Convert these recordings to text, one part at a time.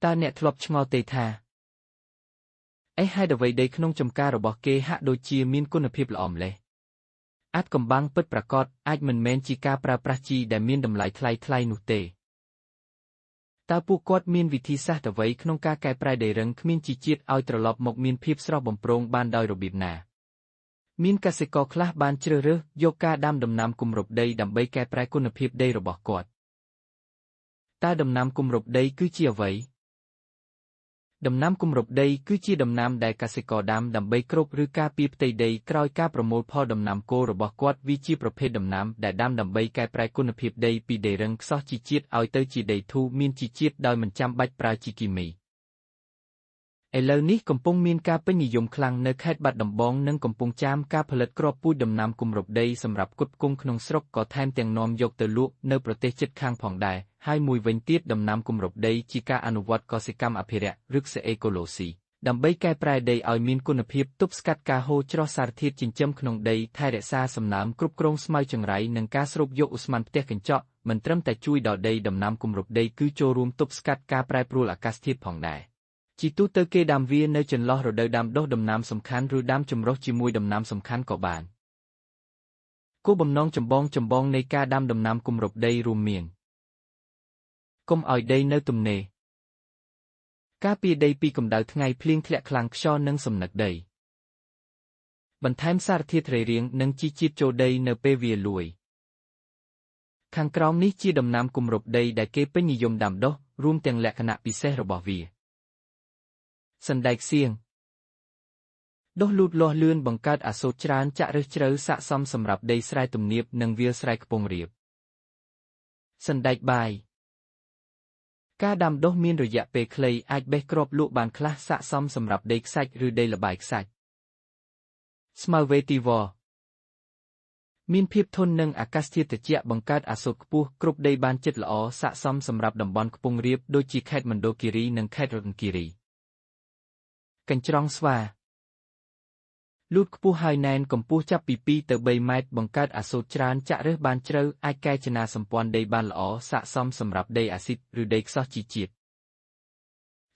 តាអ្នកធ្លាប់ឆ្ងល់ទេថាហេតុអ្វីដីក្នុងចម្ការរបស់គេហាក់ដូចជាមានគុណភាពល្អម្ល៉េះអាចកំបាំងពិតប្រាកដអាចមិនមែនជាការប្រើប្រាស់ជីដែលមានតម្លៃថ្លៃនោះទេតើពួកគាត់មានវិធីសាស្ត្រអ្វីក្នុងការកែប្រែដីរឹងគ្មានជីជាតិឲ្យត្រឡប់មកមានភាពស្រស់បំព្រងបានដោយរបៀបណាមានកសិករខ្លះបានជ្រើសរើសយកការដាំដំណាំគម្របដីដើម្បីកែប្រែគុណភាពដីរបស់គាត់តើដំណាំគម្របដីគឺជាអ្វីដំណាំគម្របដីគឺជាដំណាំដែលកសិករដាំដើម្បីគ្របឬការពារផ្ទៃដីក្រោយការប្រមូលផលដំណាំគោរបស់គាត់វាជាប្រភេទដំណាំដែលដាំដើម្បីកែប្រែគុណភាពដីពីដីរឹងខ្សោះជីជាតិឲ្យទៅជាដីធូរមានជីជាតិដោយមិនចាំបាច់ប្រើជីគីមីឥឡូវនេះកំពុងមានការពេញនិយមខ្លាំងនៅខេត្តបាត់ដំបងនិងកំពង់ចាមការផលិតគ្រាប់ពូជដំណាំគម្របដីសម្រាប់ផ្គត់ផ្គង់ក្នុងស្រុកក៏ថែមទាំងនាំយកទៅលក់នៅប្រទេសជិតខាងផងដែរហើយមួយវិញទៀតដំណាំគម្របដីជាការអនុវត្តកសិកម្មអភិរក្សឬកសិអេកូឡូស៊ីដើម្បីកែប្រែដីឲ្យមានគុណភាពទប់ស្កាត់ការហូរច្រោះសារធាតុចិញ្ចឹមក្នុងដីថែរក្សាសំណើមគ្រប់គ្រងស្មៅចង្រៃនិងការស្រូបយកឧស្ម័នផ្ទះកញ្ចក់មិនត្រឹមតែជួយដល់ដីដំណាំគម្របដីគឺចូលរួមទប់ស្កាត់ការប្រែប្រួលអាកាសធាតុផងដែរជាទូទៅគេដាំវានៅចន្លោះរដូវដាំដុះដំណាំសំខាន់ឬដាំចម្រុះជាមួយដំណាំសំខាន់ក៏បានគោលបំណងចម្បងនៃការដាំដំណាំគម្របដីរួមមានកុំឲ្យដីនៅទំនេរការពារដីពីកម្ដៅថ្ងៃភ្លៀងធ្លាក់ខ្លាំងខ្យល់និងសំណឹកដីបន្ថែមសារធាតុរ៉េរាងនិងជីជាតិចូលដីនៅពេលវាលួយខាងក្រោមនេះជាដំណាំគម្របដីដែលគេពេញនិយមដាំដុះរួមទាំងលក្ខណៈពិសេសរបស់វាសណ្តែកសៀងដុះលូតលាស់លឿនបង្កើតអាសូតច្រើនចាក់ឫសជ្រៅស័ក្តិសមសម្រាប់ដីស្រែទំនាបនិងវាលស្រែខ្ពង់រាបសណ្តែកបាយការដាំដុះមានរយៈពេលខ្លីអាចបេះគ្រាប់លក់បានខ្លះស័ក្តិសមសម្រាប់ដីខ្សាច់ឬដីល្បាយខ្សាច់ស្មៅវេទីវ័រមានភាពធន់នឹងអាកាសធាតុត្រជាក់បង្កើតអាសូតខ្ពស់គ្រប់ដីបានជិតល្អស័ក្តិសមសម្រាប់តំបន់ខ្ពង់រាបដូចជាខេត្តមណ្ឌលគិរីនិងខេត្តរតនគិរីកញ្ច្រង់ស្វាលូតខ្ពស់ហើយណែនកម្ពស់ចាប់ពី2ទៅ3ម៉ែត្របង្កើតអាសូតច្រើនចាក់ឫសបានជ្រៅអាចកែច្នៃសម្ព័ន្ធដីបានល្អស័ក្តិសមសម្រាប់ដីអាស៊ីតឬដីខ្សោះជីជាតិ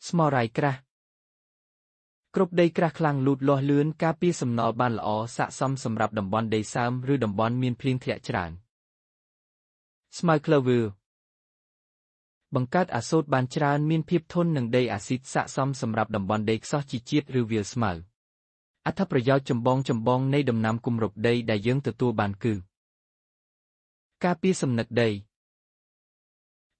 ស្មរៃក្រាស់គ្រប់ដីក្រាស់ខ្លាំងលូតលាស់លឿនការពារសំណល់បានល្អស័ក្តិសមសម្រាប់តំបន់ដីសើមឬតំបន់មានភ្លៀងធ្លាក់ច្រើនស្មៅក្លូវើបង្កើតអាសូតបានច្រើនមានភាពធន់នឹងដីអាស៊ីតស័ក្តិសមសម្រាប់តំបន់ដីខ្សោះជីជាតិឬវាលស្មៅអត្ថប្រយោជន៍ចម្បងនៃដំណាំគម្របដីដែលយើងទទួលបានគឺការពារសំណឹកដី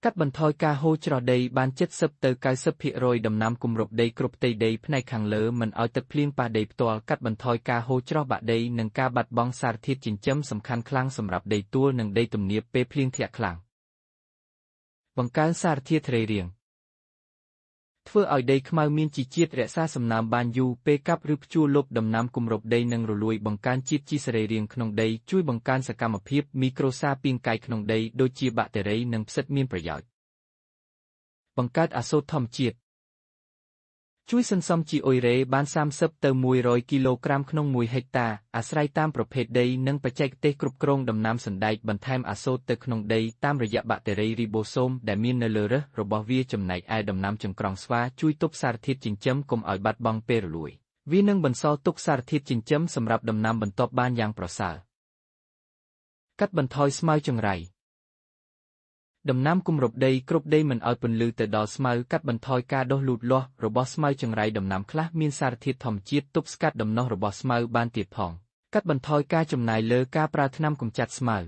កាត់បន្ថយការហូរច្រោះដីបាន70ទៅ90%ដំណាំគម្របដីគ្រប់ផ្ទៃដីផ្នែកខាងលើមិនឲ្យទឹកភ្លៀងប៉ះដីផ្ទាល់កាត់បន្ថយការហូរច្រោះបាក់ដីនិងការបាត់បង់សារធាតុចិញ្ចឹមសំខាន់ខ្លាំងសម្រាប់ដីទួលនិងដីទំនាបពេលភ្លៀងធ្លាក់ខ្លាំងបង្កើនសារធាតុរ៉េរាងធ្វើឲ្យដីខ្មៅមានជីជាតិរក្សាសំណើមបានយូរពេលកាប់ឬភ្ជួរលុបដំណាំគម្របដីនិងរលួយបង្កើនជាតិជីសរីរាង្គក្នុងដីជួយបង្កើនសកម្មភាពមីក្រូសារពាង្គកាយក្នុងដីដូចជាបាក់តេរីនិងផ្សិតមានប្រយោជន៍បង្កើតអាសូតធម្មជាតិជួយសន្សំជីអ៊ុយរ៉េបាន30ទៅ100គីឡូក្រាមក្នុង1ហិកតាអាស្រ័យតាមប្រភេទដីនិងបច្ចេកទេសគ្រប់គ្រងដំណាំសណ្តែកបន្ថែមអាសូតទៅក្នុងដីតាមរយៈបាក់តេរីរីបូសូមដែលមាននៅលើឫសរបស់វាចំណែកឯដំណាំចង្ក្រង់ស្វាជួយទប់សារធាតុចិញ្ចឹមកុំឲ្យបាត់បង់ពេលរលួយវានឹងបន្សល់ទុកសារធាតុចិញ្ចឹមសម្រាប់ដំណាំបន្ទាប់បានយ៉ាងប្រសើរកាត់បន្ថយស្មៅចង្រៃដំណាំគម្របដីគ្រប់ដីមិនឲ្យពន្លឺទៅដល់ស្មៅកាត់បន្ថយការដុះលូតលាស់របស់ស្មៅចង្រៃដំណាំខ្លះមានសារធាតុធម្មជាតិទប់ស្កាត់ដំណោះរបស់ស្មៅបានទៀតផងកាត់បន្ថយការចំណាយលើការប្រើថ្នាំកម្ចាត់ស្មៅ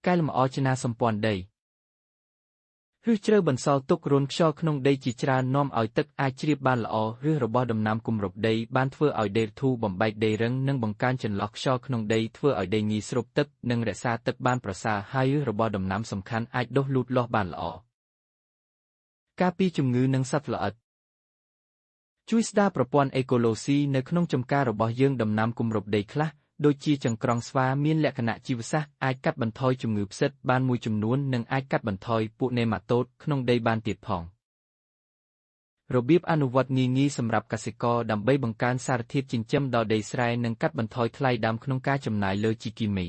កែលម្អចនាសម្ព័ន្ធដីឬជ្រៅបន្សល់ទុករន្ធខ្យល់ក្នុងដីជាច្រើននាំឲ្យទឹកអាចជ្រាបបានល្អឬរបស់ដំណាំគម្របដីបានធ្វើឲ្យដីធូរបំបែកដីរឹងនិងបង្កើនចន្លោះខ្យល់ក្នុងដីធ្វើឲ្យដីងាយស្រូបទឹកនិងរក្សាទឹកបានប្រសើរហើយរបស់ដំណាំសំខាន់អាចដុះលូតលាស់បានល្អការពារជំងឺនិងសត្វល្អិតជួយស្ដារប្រព័ន្ធអេកូឡូស៊ីនៅក្នុងចម្ការរបស់យើងដំណាំគម្របដីខ្លះដូចជាចង្ក្រង់ស្វាមានលក្ខណៈជីវសាស្ត្រអាចកាត់បន្ថយជំងឺផ្សិតបានមួយចំនួននិងអាចកាត់បន្ថយពួកនេម៉ាតូតក្នុងដីបានទៀតផងរបៀបអនុវត្តងាយៗសម្រាប់កសិករដើម្បីបង្កើនសារធាតុចិញ្ចឹមដល់ដីស្រែនិងកាត់បន្ថយថ្លៃដើមក្នុងការចំណាយលើជីគីមី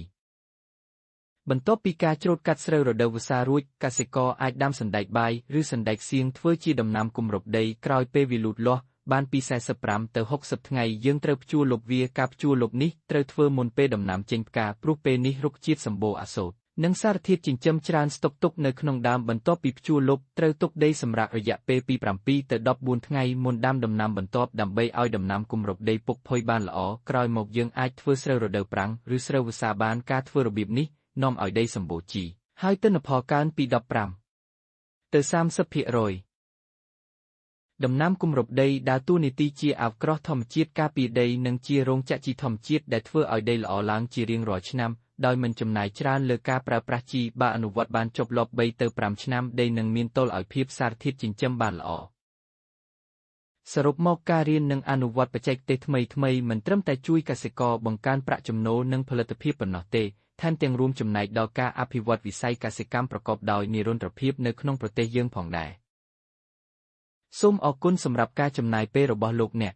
បន្ទាប់ពីការច្រូតកាត់ស្រូវរដូវវស្សារួចកសិករអាចដាំសណ្តែកបាយឬសណ្តែកសៀងធ្វើជាដំណាំគម្របដីក្រោយពេលវាលូតលាស់បានពី45ទៅ60ថ្ងៃយើងត្រូវភ្ជួរលុបវាការភ្ជួរលុបនេះត្រូវធ្វើមុនពេលដំណាំចេញផ្កាព្រោះពេលនេះរុក្ខជាតិសម្បូរអាសូតនិងសារធាតុចិញ្ចឹមច្រើនស្តុកទុកនៅក្នុងដើមបន្ទាប់ពីភ្ជួរលុបត្រូវទុកដីសម្រាប់រយៈពេលពី7ទៅ14ថ្ងៃមុនដាំដំណាំបន្ទាប់ដើម្បីឲ្យដំណាំគម្របដីពុកផុយបានល្អក្រោយមកយើងអាចធ្វើស្រូវរដូវប្រាំងឬស្រូវវស្សាបានការធ្វើរបៀបនេះនាំឲ្យដីសម្បូរជីហើយទិន្នផលកើនពី15ទៅ30%ដំណាំគម្របដីដើរតួនាទីជាអាវក្រោះធម្មជាតិការពារដីនិងជារោងចក្រជីធម្មជាតិដែលធ្វើឲ្យដីល្អឡើងជារៀងរាល់ឆ្នាំដោយមិនចំណាយច្រើនលើការប្រើប្រាស់ជីបើអនុវត្តបានចប់លាប់3ទៅ5ឆ្នាំដីនឹងមានតុល្យឲ្យភាពសារធាតុចិញ្ចឹមបានល្អសរុបមកការរៀននិងអនុវត្តបច្ចេកទេសថ្មីៗមិនត្រឹមតែជួយកសិករបង្កើនប្រាក់ចំណូលនិងផលិតភាពប៉ុណ្ណោះទេថែមទាំងរួមចំណែកដល់ការអភិវឌ្ឍវិស័យកសិកម្មប្រកបដោយនិរន្តរភាពនៅក្នុងប្រទេសយើងផងដែរសូមអរគុណសម្រាប់ការចំណាយពេលរបស់លោកអ្នក